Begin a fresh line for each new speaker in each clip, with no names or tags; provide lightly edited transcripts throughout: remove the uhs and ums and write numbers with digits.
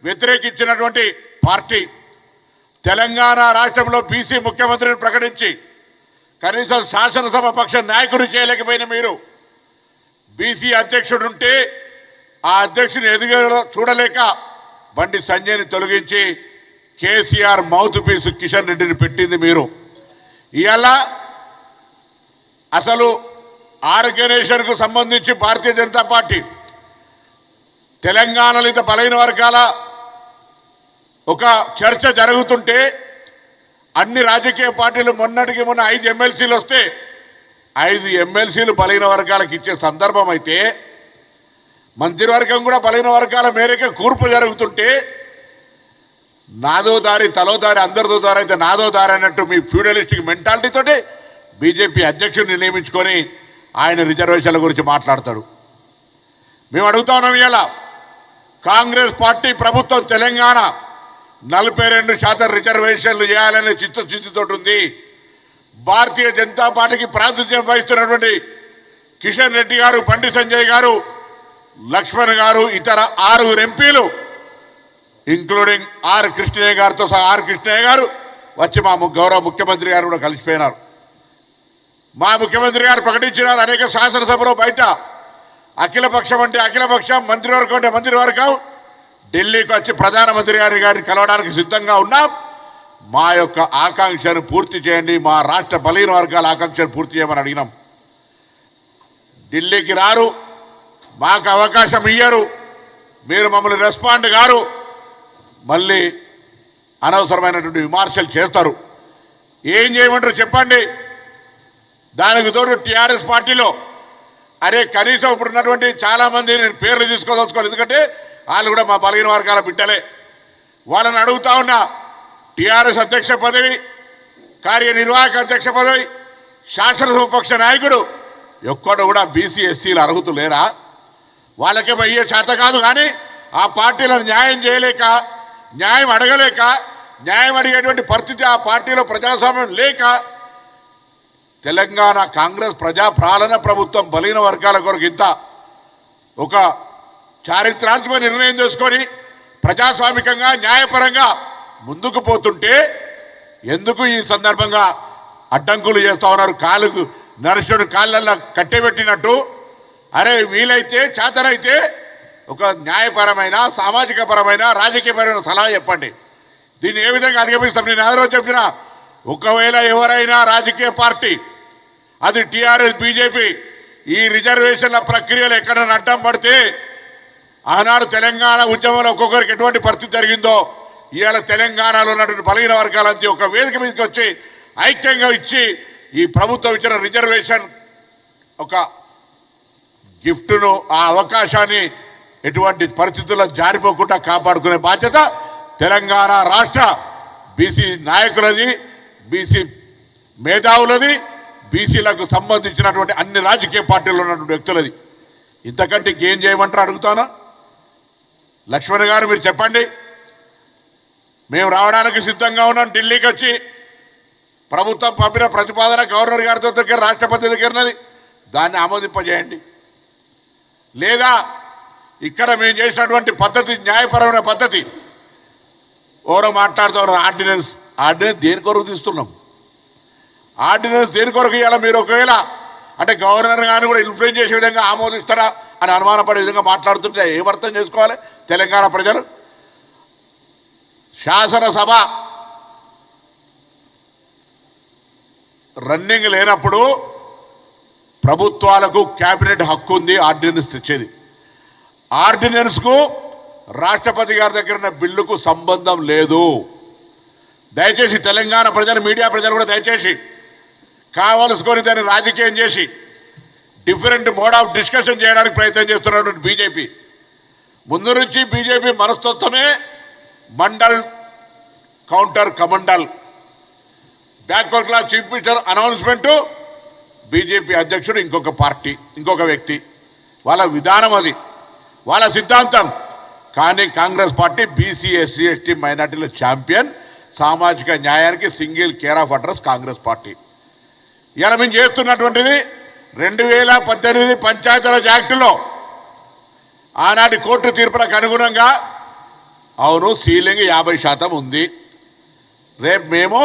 వ్యతిరేకించినటువంటి party. Telangana రాష్ట్రంలో BC ముఖ్యమంత్రిని ప్రకటించి కనీసం శాసనసభ పక్ష నాయకుడు చేయలేకపోయిన మీరు బీసీ అధ్యక్షుడు ఉంటే ఆ అధ్యక్షుని ఎదుగు చూడలేక బండి సంజయ్ని తొలగించి కేసీఆర్ మౌత్ పీస్ కిషన్ రెడ్డిని పెట్టింది మీరు. ఇవాళ అసలు ఆర్గనైజేషన్కు సంబంధించి భారతీయ జనతా పార్టీ తెలంగాణలో ఇంత బలైన వర్గాల ఒక చర్చ జరుగుతుంటే అన్ని రాజకీయ పార్టీలు మొన్నటికి మొన్న 5 ఎమ్మెల్సీలు వస్తే 5 ఎమ్మెల్సీలు బలైన వర్గాలకు ఇచ్చే సందర్భం అయితే మంత్రివర్గం కూడా బలైన వర్గాల మేరకే కూర్పు జరుగుతుంటే నాదో దారి తలో దారి అందరిదో దారి అయితే నాదో దారి అన్నట్టు మీ ఫ్యూడలిస్టిక్ మెంటాలిటీతోటి బీజేపీ అధ్యక్షుడిని నియమించుకొని ఆయన రిజర్వేషన్ల గురించి మాట్లాడతాడు. మేము అడుగుతా ఉన్నాం, ఇలా కాంగ్రెస్ పార్టీ ప్రభుత్వం తెలంగాణ 42% రిజర్వేషన్లు చేయాలనే చిత్తశుద్ధితో ఉంది. భారతీయ జనతా పార్టీకి ప్రాతినిధ్యం వహిస్తున్నటువంటి కిషన్ రెడ్డి గారు, బండి సంజయ్ గారు, లక్ష్మణ్ గారు, ఇతర 6 ఎంపీలు ఇంక్లూడింగ్ ఆర్ కృష్ణయ్య గారితో సహా కృష్ణయ్య గారు వచ్చి మా గౌరవ ముఖ్యమంత్రి గారు కూడా కలిసిపోయినారు. మా ముఖ్యమంత్రి గారు ప్రకటించినారు అనేక శాసనసభలో బయట అఖిలపక్షం అంటే అఖిలపక్షం, మంత్రివర్గం అంటే మంత్రివర్గం ఢిల్లీకి వచ్చి ప్రధానమంత్రి గారిని కలవడానికి సిద్ధంగా ఉన్నాం. మా యొక్క ఆకాంక్షను పూర్తి చేయండి, మా రాష్ట్ర బలహీన వర్గాల ఆకాంక్షను పూర్తి చేయమని అడిగినాం. ఢిల్లీకి రారు, మాకు అవకాశం ఇయ్యరు, మీరు మమ్మల్ని రెస్పాండ్ గారు, మళ్ళీ అనవసరమైనటువంటి విమర్శలు చేస్తారు. ఏం చేయమంటారు చెప్పండి. దానికి తోడు టీఆర్ఎస్ పార్టీలో అరే కనీసం ఇప్పుడు ఉన్నటువంటి చాలామంది నేను పేర్లు తీసుకోదలుచుకోవాలి, ఎందుకంటే వాళ్ళు కూడా మా బలహీన వర్గాల బిడ్డలే. వాళ్ళని అడుగుతా ఉన్నా, టీఆర్ఎస్ అధ్యక్ష పదవి, కార్యనిర్వాహక అధ్యక్ష పదవి, శాసనసభపక్ష నాయకుడు ఎక్కడ కూడా బీసీ ఎస్సీలు అర్హత లేరా? వాళ్ళకేమో అయ్యే చేత కాదు, కానీ ఆ పార్టీలను న్యాయం చేయలేక, న్యాయం అడగలేక, న్యాయం అడిగేటువంటి పరిస్థితి ఆ పార్టీలో ప్రజాస్వామ్యం లేక తెలంగాణ కాంగ్రెస్ ప్రజా పాలన ప్రభుత్వం బలహీన వర్గాల కొరకు ఇంత ఒక చారిత్రాత్మక నిర్ణయం చేసుకొని ప్రజాస్వామికంగా న్యాయపరంగా ముందుకు పోతుంటే ఎందుకు ఈ సందర్భంగా అడ్డంకులు చేస్తూ ఉన్నారు? కాలుకు నరుషుడు కాళ్ళల్లో కట్టెబెట్టినట్టు. అరే వీలైతే చేతనైతే ఒక న్యాయపరమైన, సామాజిక పరమైన, రాజకీయపరమైన సలహా చెప్పండి. దీన్ని ఏ విధంగా అధిగమిస్తాం? నేను ఎవరో చెప్పిన, ఒకవేళ ఎవరైనా రాజకీయ పార్టీ, అది టీఆర్ఎస్, బీజేపీ, ఈ రిజర్వేషన్ల ప్రక్రియలు ఎక్కడైనా అడ్డం పడితే ఆనాడు తెలంగాణ ఉద్యమంలో ఒక్కొక్కరికి ఎటువంటి పరిస్థితి జరిగిందో ఇవాళ తెలంగాణలో ఉన్నటువంటి బలహీన వర్గాలంతా ఒక వేదిక మీదకి వచ్చి ఐక్యంగా ఇచ్చి ఈ ప్రభుత్వం ఇచ్చిన రిజర్వేషన్ ఒక గిఫ్ట్ను, ఆ అవకాశాన్ని ఎటువంటి పరిస్థితుల్లో జారిపోకుండా కాపాడుకునే బాధ్యత తెలంగాణ రాష్ట్ర బీసీ నాయకులది, బీసీ మేధావులది, బీసీలకు సంబంధించినటువంటి అన్ని రాజకీయ పార్టీల్లో ఉన్నటువంటి వ్యక్తులది. ఇంతకంటే ఇంకేం చేయమంటారు అడుగుతానా? లక్ష్మణ్ గారు మీరు చెప్పండి. మేము రావడానికి సిద్ధంగా ఉన్నాం. ఢిల్లీకి వచ్చి ప్రభుత్వం పంపిన ప్రతిపాదన గవర్నర్ గారితో దగ్గర, రాష్ట్రపతి దగ్గరనది, దాన్ని ఆమోదింపజేయండి. లేదా ఇక్కడ మేము చేసినటువంటి పద్ధతి న్యాయపరమైన పద్ధతి, ఎవరో మాట్లాడుతున్నారు ఆర్డినెన్స్ దేని కొరకు తీస్తున్నాం? ఆర్డినెన్స్ దేని కొరకు ఇవ్వాలి? మీరు ఒకవేళ అంటే గవర్నర్ గారిని కూడా ఇన్ఫ్లుయెన్స్ చేసే విధంగా ఆమోదిస్తారా అని అనుమానపడే విధంగా మాట్లాడుతుంటే ఏమర్థం చేసుకోవాలి తెలంగాణ ప్రజలు? శాసనసభ రన్నింగ్ లేనప్పుడు ప్రభుత్వాలకు క్యాబినెట్ హక్కు ఉంది ఆర్డినెన్స్ తెచ్చేది. ఆర్డినెన్స్కు రాష్ట్రపతి గారి దగ్గర ఉన్న బిల్లుకు సంబంధం లేదు. దయచేసి తెలంగాణ ప్రజలు, మీడియా ప్రజలు కూడా దయచేసి కావలసుకొని దాన్ని రాజకీయం చేసి డిఫరెంట్ మోడ్ ఆఫ్ డిస్కషన్ చేయడానికి ప్రయత్నం చేస్తున్నటువంటి బీజేపీ, ముందు నుంచి బీజేపీ మనస్తత్వమే Mandal counter Kamandal. Backward class chief minister announcement, BJP అధ్యక్షుడు ఇంకొక పార్టీ, ఇంకొక వ్యక్తి, వాళ్ళ విధానం అది, వాళ్ళ సిద్ధాంతం. కానీ Congress party BC, SC, ST, మైనార్టీల ఛాంపియన్, సామాజిక న్యాయానికి single care of address Congress party. ఇలా మేము చేస్తున్నటువంటిది 2018 పంచాయతీరాజ్ యాక్టులో ఆనాటి కోర్టు తీర్పులకు అనుగుణంగా అవును, సీలింగ్ 50% ఉంది. రేపు మేము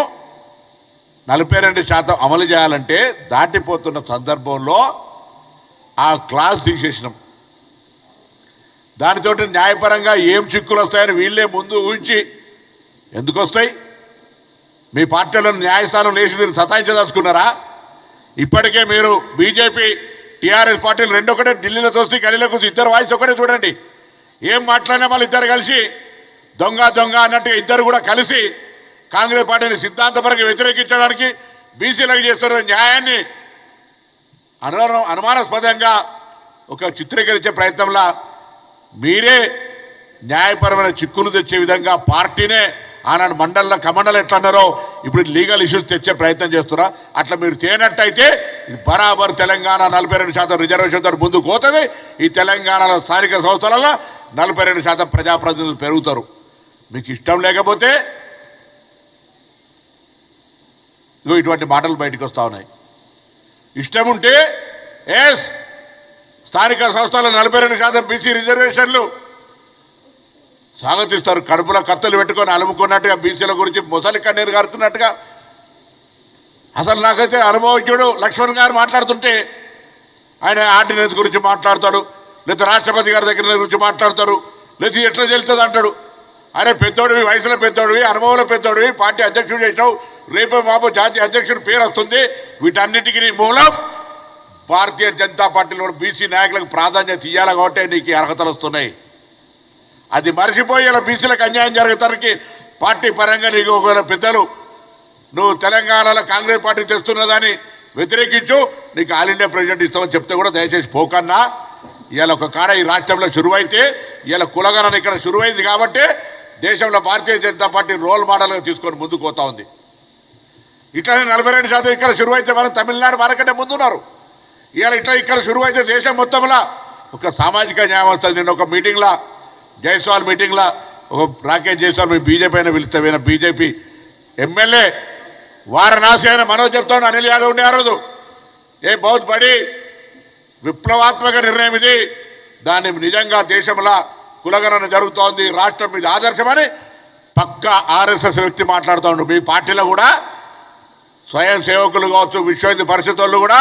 42% అమలు చేయాలంటే దాటిపోతున్న సందర్భంలో ఆ క్లాస్ తీసేసినాం. దానితో న్యాయపరంగా ఏం చిక్కులు వస్తాయని వీళ్ళే ముందు ఊహించి, ఎందుకు వస్తాయి? మీ పార్టీలో న్యాయస్థానం లేచి మీరు సతాయించదలుచుకున్నారా? ఇప్పటికే మీరు బీజేపీ టీఆర్ఎస్ పార్టీలు రెండు ఒకటే, ఢిల్లీలో తోస్తే గలీలో కూర్చొని ఇద్దరు వాయిస్ ఒకటే. చూడండి, ఏం మాట్లాడినా వాళ్ళు ఇద్దరు కలిసి దొంగ దొంగ అన్నట్టుగా ఇద్దరు కూడా కలిసి కాంగ్రెస్ పార్టీని సిద్ధాంతపరంగా వ్యతిరేకించడానికి బీసీలకు చేస్తున్న న్యాయాన్ని అనుమానాస్పదంగా ఒక చిత్రీకరించే ప్రయత్నంలో మీరే న్యాయపరమైన చిక్కులు తెచ్చే విధంగా పార్టీనే ఆనాడు మండలంలో కమండలు ఎట్లా అన్నారో ఇప్పుడు లీగల్ ఇష్యూస్ తెచ్చే ప్రయత్నం చేస్తున్నా. అట్లా మీరు తేనట్టయితే బరాబర్ తెలంగాణ 42% రిజర్వేషన్తో ముందుకు పోతుంది. ఈ తెలంగాణలో స్థానిక సంస్థలలో 42% ప్రజాప్రతినిధులు పెరుగుతారు. మీకు ఇష్టం లేకపోతే ఇటువంటి మాటలు బయటకు వస్తూ ఉన్నాయి. ఇష్టం ఉంటే ఎస్, స్థానిక సంస్థల 42% బీసీ రిజర్వేషన్లు స్వాగతిస్తారు. కడుపులో కత్తులు పెట్టుకొని అలుముకున్నట్టుగా బీసీల గురించి మొసలి కన్నీరు గారుతున్నట్టుగా. అసలు నాకైతే అనుభవజ్ఞుడు లక్ష్మణ్ గారు మాట్లాడుతుంటే ఆయన ఆర్డినెన్స్ గురించి మాట్లాడతాడు, లేదా రాష్ట్రపతి గారి దగ్గర గురించి మాట్లాడతారు, లేదా ఎట్లా చెల్తుంది అంటాడు. అరే పెద్దోడివి, వయసులో పెద్దోడివి, అనుభవంలో పెద్దోడివి, పార్టీ అధ్యక్షుడు చేసినావు, రేపో మాపో జాతీయ అధ్యక్షుడు పేరు వస్తుంది. వీటన్నిటికీ మూలం భారతీయ జనతా పార్టీలో బీసీ నాయకులకు ప్రాధాన్యత ఇవ్వాలి కాబట్టి నీకు అర్హతలు వస్తున్నాయి. అది మర్చిపోయి ఇలా బీసీలకు అన్యాయం జరగటానికి పార్టీ పరంగా నీకు ఒకవేళ పెద్దలు నువ్వు తెలంగాణలో కాంగ్రెస్ పార్టీ తెస్తున్నదాన్ని వ్యతిరేకించు, నీకు ఆల్ ఇండియా ప్రెసిడెంట్ ఇస్తామని చెప్తే కూడా దయచేసి పోకన్నా. ఇవాళ ఒక కాడ ఈ రాష్ట్రంలో శురువైతే ఇవాళ కులగణన ఇక్కడ శురువైంది కాబట్టి దేశంలో భారతీయ జనతా పార్టీ రోల్ మోడల్గా తీసుకొని ముందుకు పోతా ఉంది. ఇట్లానే 42% ఇక్కడ శురువైతే మనం తమిళనాడు మనకంటే ముందున్నారు. ఇవాళ ఇట్లా ఇక్కడ శురువైతే దేశం మొత్తంలో ఒక సామాజిక న్యాయం వస్తుంది. నేను ఒక మీటింగ్లో జైస్వాల్ మీటింగ్లో ఒక రాకేష్ జైస్వాల్ మీ బీజేపీ అయినా పిలుస్తామైనా బీజేపీ ఎమ్మెల్యే వారణాసి అయిన మనోజ్ చెప్తాడు, అనిల్ యాదవ్ ఉండే ఆ రోజు, ఏ బహుత్ బడి విప్లవాత్మక నిర్ణయం ఇది, దాన్ని నిజంగా దేశంలో కులగణన జరుగుతోంది, రాష్ట్రం మీద ఆదర్శమని పక్క ఆర్ఎస్ఎస్ వ్యక్తి మాట్లాడుతూ ఉండు. మీ పార్టీలో కూడా స్వయం సేవకులు కావచ్చు, విశ్వ హిందూ పరిషత్ వాళ్ళు కూడా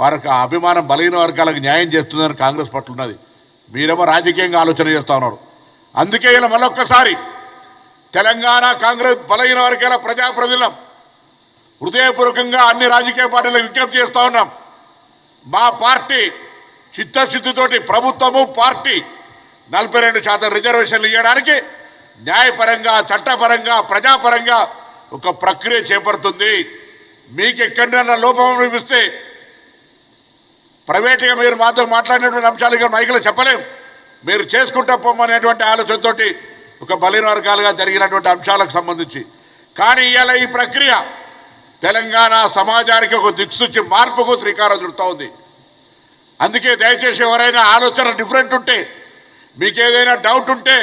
వారికి అభిమానం బలహీన వర్గాలకు న్యాయం చేస్తుందని కాంగ్రెస్ పట్ల ఉన్నది. మీరేమో రాజకీయంగా ఆలోచన చేస్తూ ఉన్నారు. అందుకే ఇలా మళ్ళొక్కసారి తెలంగాణ కాంగ్రెస్ బలహీన వర్గాల ప్రజాప్రతినిధులం హృదయపూర్వకంగా అన్ని రాజకీయ పార్టీలకు విజ్ఞప్తి చేస్తూ ఉన్నాం. మా పార్టీ చిత్తశుద్ధితోటి ప్రభుత్వము పార్టీ 42% రిజర్వేషన్లు ఇవ్వడానికి న్యాయపరంగా, చట్టపరంగా, ప్రజాపరంగా ఒక ప్రక్రియ చేపడుతుంది. మీకు ఎక్కడైనా లోపం చూపిస్తే ప్రైవేట్గా మీరు మాతో మాట్లాడినటువంటి అంశాలు ఇక్కడ మైకులో చెప్పలేం. మీరు చేసుకుంటా పోమనేటువంటి ఆలోచనతో ఒక బలహీన వర్గాలుగా జరిగినటువంటి అంశాలకు సంబంధించి. కానీ ఇవాళ ఈ ప్రక్రియ తెలంగాణ సమాజానికి ఒక దిక్సూచి మార్పుకు శ్రీకారం చుడుతూ ఉంది. అందుకే దయచేసి ఎవరైనా ఆలోచన డిఫరెంట్ ఉంటే, మీకు ఏదైనా డౌట్ ఉంటే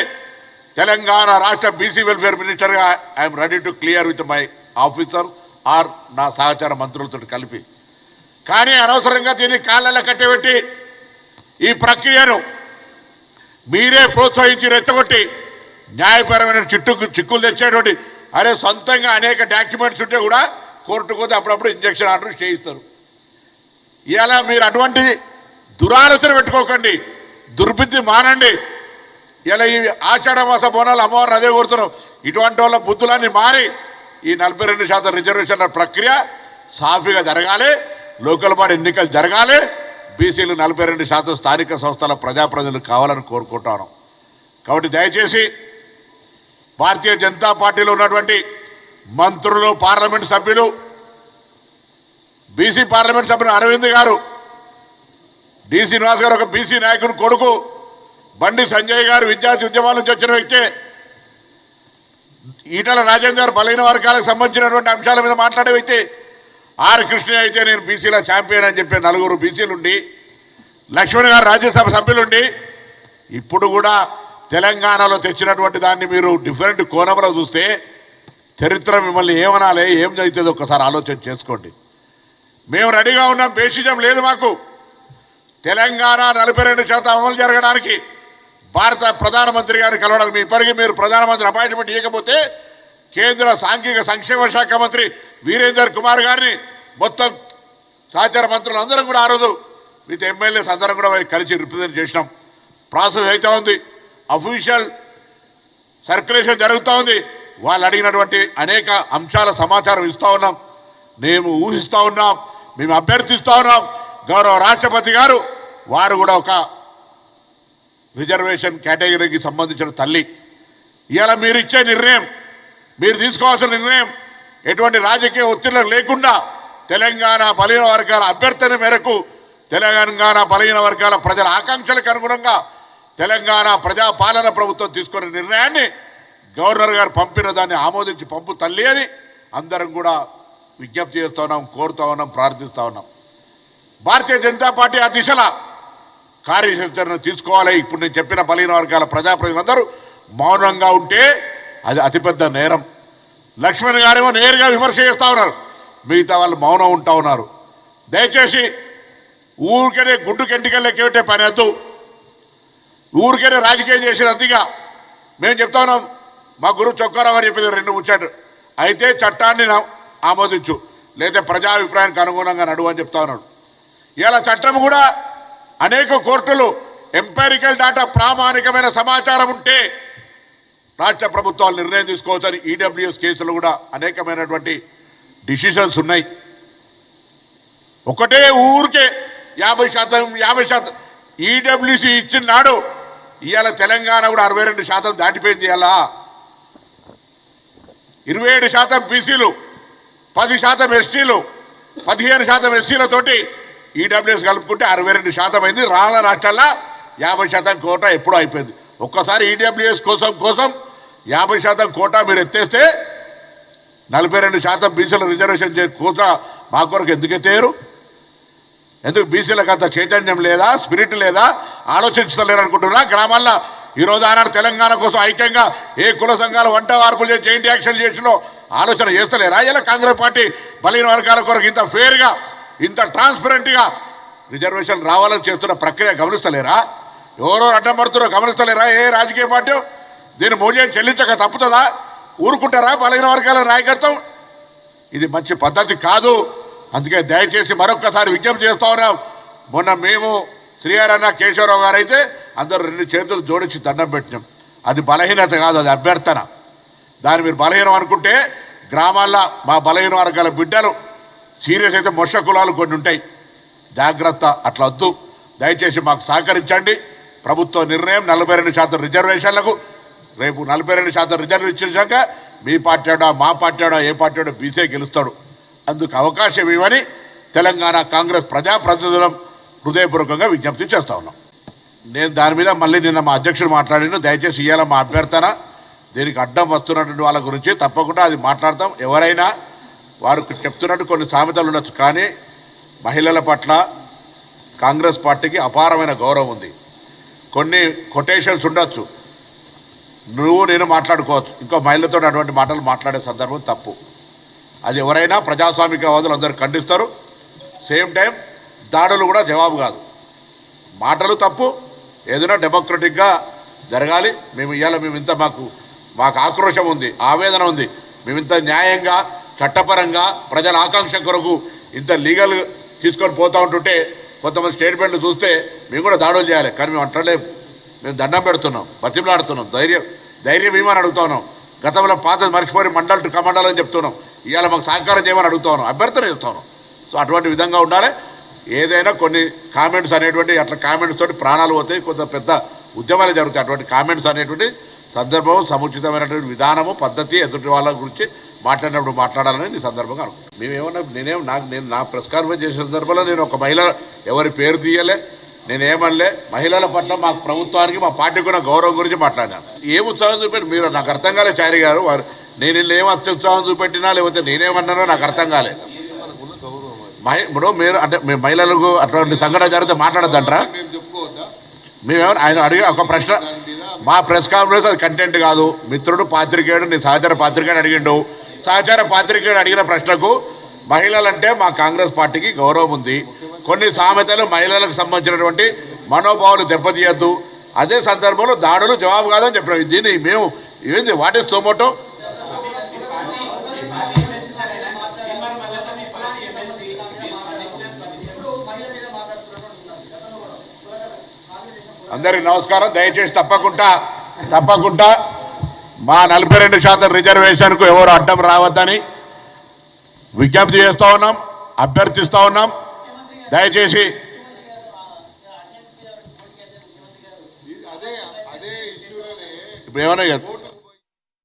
తెలంగాణ రాష్ట్ర బీసీ వెల్ఫేర్ మినిస్టర్గా I'm ready to clear with my officer or నా సహచార మంత్రులతో కలిపి. కానీ అనవసరంగా దీన్ని కాళ్ళలో కట్టబెట్టి ఈ ప్రక్రియను మీరే ప్రోత్సహించి రెచ్చగొట్టి న్యాయపరమైన చిక్కులు తెచ్చేటువంటి, అరే సొంతంగా అనేక డాక్యుమెంట్స్ ఉంటే కూడా కోర్టుకు పోతే అప్పుడప్పుడు ఇంజక్షన్ ఆర్డర్ చేయిస్తారు. ఇలా మీరు అటువంటి దురాలోచన పెట్టుకోకండి, దుర్బుద్ధి మానండి. ఇలా ఈ ఆషాఢ మాస బోనాలు అమ్మవారిని అదే కోరుతున్నాం. ఇటువంటి వాళ్ళ బుద్ధులన్నీ మారి ఈ 42% రిజర్వేషన్ల ప్రక్రియ సాఫీగా జరగాలి, లోకల్ బాడీ ఎన్నికలు జరగాలి, బీసీలు 42% స్థానిక సంస్థల ప్రజాప్రతినిధులు కావాలని కోరుకుంటాను. కాబట్టి దయచేసి భారతీయ జనతా పార్టీలో ఉన్నటువంటి మంత్రులు, పార్లమెంట్ సభ్యులు, బీసీ పార్లమెంట్ సభ్యులు అరవింద్ గారు, డి శ్రీనివాస్ గారు ఒక బీసీ నాయకుని కొడుకు, బండి సంజయ్ గారు విద్యార్థి ఉద్యమాల నుంచి వచ్చిన వ్యక్తే, ఈటల రాజేందర్ బలహీన వర్గాలకు సంబంధించినటువంటి అంశాల మీద మాట్లాడే వ్యక్తి, ఆర్ కృష్ణ అయితే నేను బీసీలో ఛాంపియన్ అని చెప్పే 4 బీసీలుండి, లక్ష్మణ్ గారు రాజ్యసభ సభ్యులుండి, ఇప్పుడు కూడా తెలంగాణలో తెచ్చినటువంటి దాన్ని మీరు డిఫరెంట్ కోణంలో చూస్తే చరిత్ర మిమ్మల్ని ఏమనాలి, ఏం అవుతుందో ఒక్కసారి ఆలోచన చేసుకోండి. మేము రెడీగా ఉన్నాం, బేసిజం లేదు మాకు. తెలంగాణ 42% అమలు జరగడానికి భారత ప్రధానమంత్రి గారిని కలవడానికి ఇప్పటికీ మీరు ప్రధానమంత్రి అపాయింట్మెంట్ ఇవ్వకపోతే కేంద్ర సాంఘిక సంక్షేమ శాఖ మంత్రి వీరేందర్ కుమార్ గారిని మొత్తం సహచార మంత్రులు అందరం కూడా ఆ రోజు విత్ ఎమ్మెల్యేస్ అందరం కూడా కలిసి రిప్రజెంట్ చేసినాం. ప్రాసెస్ అయితే ఉంది, అఫీషియల్ సర్క్యులేషన్ జరుగుతూ ఉంది. వాళ్ళు అడిగినటువంటి అనేక అంశాల సమాచారం ఇస్తూ ఉన్నాం, మేము ఊహిస్తూ ఉన్నాం, మేము అభ్యర్థిస్తూ ఉన్నాం. గౌరవ రాష్ట్రపతి గారు వారు కూడా ఒక రిజర్వేషన్ కేటగిరీకి సంబంధించిన తల్లి. ఇవాళ మీరు ఇచ్చే నిర్ణయం, మీరు తీసుకోవాల్సిన నిర్ణయం ఎటువంటి రాజకీయ ఒత్తిళ్లు లేకుండా తెలంగాణ బలహీన వర్గాల అభ్యర్థన మేరకు తెలంగాణ బలహీన వర్గాల ప్రజల ఆకాంక్షలకు అనుగుణంగా తెలంగాణ ప్రజాపాలన ప్రభుత్వం తీసుకునే నిర్ణయాన్ని గవర్నర్ గారు పంపిన దాన్ని ఆమోదించి పంపు తల్లి అని అందరం కూడా విజ్ఞప్తి చేస్తూ ఉన్నాం, కోరుతూ ఉన్నాం, ప్రార్థిస్తూ ఉన్నాం. భారతీయ జనతా పార్టీ ఆ దిశలో కార్యాచరణ తీసుకోవాలి. ఇప్పుడు నేను చెప్పిన బలహీన వర్గాల ప్రజాప్రతినిధులందరూ మౌనంగా ఉంటే అది అతిపెద్ద నేరం. లక్ష్మణ్ గారేమో నేరుగా విమర్శ చేస్తూ ఉన్నారు, మిగతా వాళ్ళు మౌనం ఉంటా ఉన్నారు. దయచేసి ఊరికనే గుడ్డు కెంటికల్లెక్కేటే పని వద్దు, ఊరికనే రాజకీయం చేసేది అతిగా. మేము చెప్తా ఉన్నాం, మా గురువు చొక్కారావు గారు చెప్పింది రెండు ముచ్చాడు, అయితే చట్టాన్ని ఆమోదించు, లేదా ప్రజాభిప్రాయానికి అనుగుణంగా నడువు అని చెప్తా ఉన్నాడు. ఇలా చట్టం కూడా అనేక కోర్టులు ఎంపైరికల్ డాటా ప్రామాణికమైన సమాచారం ఉంటే రాష్ట్ర ప్రభుత్వాలు నిర్ణయం తీసుకోవచ్చని ఈడబ్ల్యూఎస్ కేసులు కూడా అనేకమైనటువంటి డిసిషన్స్ ఉన్నాయి. ఒకటే ఊరికే 50% ఈడబ్ల్యూసి ఇచ్చిన నాడు ఇవాళ తెలంగాణ కూడా 62% దాటిపోయింది. ఇవాళ 27% బీసీలు, 10% ఎస్టీలు, 15% ఎస్సీలతోటి ఈడబ్ల్యూఎస్ కలుపుకుంటే 62% అయింది. రాళ్ళ రాష్ట్రాల్లో 50% కోటా ఎప్పుడూ అయిపోయింది. ఒక్కసారి ఈడబ్ల్యూఎస్ కోసం 50% కోటా మీరు ఎత్తేస్తే 42% బీసీల రిజర్వేషన్ కోటా మా కొరకు ఎందుకు ఎత్తేయరు? ఎందుకు బీసీలకు అంత చైతన్యం లేదా, స్పిరిట్ లేదా, ఆలోచించలేరు అనుకుంటున్నా? గ్రామాల్లో ఈరోజు ఆనాడు తెలంగాణ కోసం ఐక్యంగా ఏ కుల సంఘాలు వంట వార్పులు చేసి జాయింట్ యాక్షన్ చేసినో ఆలోచన చేస్తలేరా? ఇలా కాంగ్రెస్ పార్టీ బలహీన వర్గాల కొరకు ఇంత ఫేర్గా, ఇంత ట్రాన్స్పరెంట్గా రిజర్వేషన్ రావాలని చేస్తున్న ప్రక్రియ గమనిస్తలేరా? ఎవరో అడ్డం పడుతున్నారో గమనిస్తలేరా? ఏ రాజకీయ పార్టీ దీని మూల్యం చెల్లించక తప్పుతుందా? ఊరుకుంటారా బలహీన వర్గాల నాయకత్వం? ఇది మంచి పద్ధతి కాదు. అందుకే దయచేసి మరొక్కసారి విజ్ఞప్తి చేస్తూ ఉన్నాం. మొన్న మేము శ్రీహరన్న కేశవరావు గారు అయితే అందరూ 2 చేతులు జోడించి దండం పెట్టినాం. అది బలహీనత కాదు, అది అభ్యర్థన. దాన్ని మీరు బలహీనం అనుకుంటే గ్రామాల్లో మా బలహీన వర్గాల బిడ్డలు సీరియస్ అయితే మొష కులాలు కొన్ని ఉంటాయి, జాగ్రత్త. అట్లా వద్దు. దయచేసి మాకు సహకరించండి. ప్రభుత్వ నిర్ణయం 42% రిజర్వేషన్లకు, రేపు 42% రిజర్వేషన్ ఇచ్చాక మీ పార్టీ ఆడో మా పార్టీ ఆడో ఏ పార్టీ ఆడో బీసీ గెలుస్తాడు. అందుకు అవకాశం ఇవ్వని తెలంగాణ కాంగ్రెస్ ప్రజాప్రతినిధులం హృదయపూర్వకంగా విజ్ఞప్తి చేస్తా ఉన్నాం. నేను దాని మీద మళ్ళీ నిన్న మా అధ్యక్షుడు మాట్లాడిన, దయచేసి ఇవాళ మా అభ్యర్థన దీనికి అడ్డం వస్తున్నటువంటి వాళ్ళ గురించి తప్పకుండా అది మాట్లాడతాం. ఎవరైనా వారు చెప్తున్నట్టు కొన్ని సామెతలు ఉండొచ్చు, కానీ మహిళల పట్ల కాంగ్రెస్ పార్టీకి అపారమైన గౌరవం ఉంది. కొన్ని కొటేషన్స్ ఉండొచ్చు, నువ్వు నేను మాట్లాడుకోవచ్చు, ఇంకో మహిళతో అటువంటి మాటలు మాట్లాడే సందర్భం తప్పు. అది ఎవరైనా ప్రజాస్వామికవాదులు అందరూ ఖండిస్తారు. సేమ్ టైం దాడులు కూడా జవాబు కాదు. మాటలు తప్పు, ఏదైనా డెమోక్రటిక్గా జరగాలి. మేము ఇంత మాకు ఆక్రోశం ఉంది, ఆవేదన ఉంది. మేము ఇంత న్యాయంగా, చట్టపరంగా ప్రజల ఆకాంక్ష కొరకు ఇంత లీగల్ తీసుకొని పోతూ ఉంటుంటే కొంతమంది స్టేట్మెంట్లు చూస్తే మేము కూడా దాడులు చేయాలి. కానీ మేము అంటలేము, మేము దండం పెడుతున్నాం, బతిమలాడుతున్నాం, ధైర్యం ఏమని అడుగుతా ఉన్నాం. గతంలో పాత మర్చిపోయి మండల్ టు కమండల్ అని చెప్తున్నాం. ఇవాళ మాకు సహకారం చేయమని అడుగుతా ఉన్నాం, అభ్యర్థన చేస్తా ఉన్నాం. సో అటువంటి విధంగా ఉండాలి. ఏదైనా కొన్ని కామెంట్స్ అనేటువంటి అట్లా కామెంట్స్ తోటి ప్రాణాలు పోతాయి, కొంత పెద్ద ఉద్యమాలు జరుగుతాయి. అటువంటి కామెంట్స్ అనేటువంటి సందర్భం, సముచితమైనటువంటి విధానము, పద్ధతి ఎదుటి వాళ్ళ గురించి మాట్లాడినప్పుడు మాట్లాడాలని ఈ సందర్భంగా అనుకుంటున్నాను. మేమేమన్నా నేను నా ప్రెస్ కాన్ఫరెన్స్ చేసే సందర్భంలో నేను ఒక మహిళ ఎవరి పేరు తీయలే, నేనేమనలే. మహిళల పట్ల మా ప్రభుత్వానికి, మా పార్టీకి ఉన్న గౌరవం గురించి మాట్లాడినాను. ఏం ఉత్సాహం చూపెట్టి మీరు నాకు అర్థం కాలే చారి గారు. నేను ఏం అత్యుత్సాహం చూపెట్టినా లేకపోతే నేనేమన్నానో నాకు అర్థం కాలేదు. ఇప్పుడు మీరు అంటే మీ మహిళలకు అటువంటి సంఘటన జరిగితే మాట్లాడద్దంటారా? మేమేమన్నా ఆయన అడిగే ఒక ప్రశ్న, మా ప్రెస్ కాన్ఫరెన్స్ అది కంటెంట్ కాదు. మిత్రుడు పాత్రికేయుడు, నీ సహచార పాత్రికేయుడు అడిగిండు. సహచార పాత్రికేయుడు అడిగిన ప్రశ్నకు మహిళలంటే మా కాంగ్రెస్ పార్టీకి గౌరవం ఉంది, కొన్ని సామెతలు మహిళలకు సంబంధించినటువంటి మనోభావాలు దెబ్బతీయద్దు, అదే సందర్భంలో దాడులు జవాబు కాదని చెప్పారు. దీన్ని మేము ఏంది వాట్ ఈస్ టొమాటో? అందరికి నమస్కారం. దయచేసి తప్పకుండా మా 42% రిజర్వేషన్కు ఎవరు అడ్డం రావద్దని విజ్ఞప్తి చేస్తూ ఉన్నాం, అభ్యర్థిస్తూ ఉన్నాం. దయచేసి ఇప్పుడు ఏమన్నా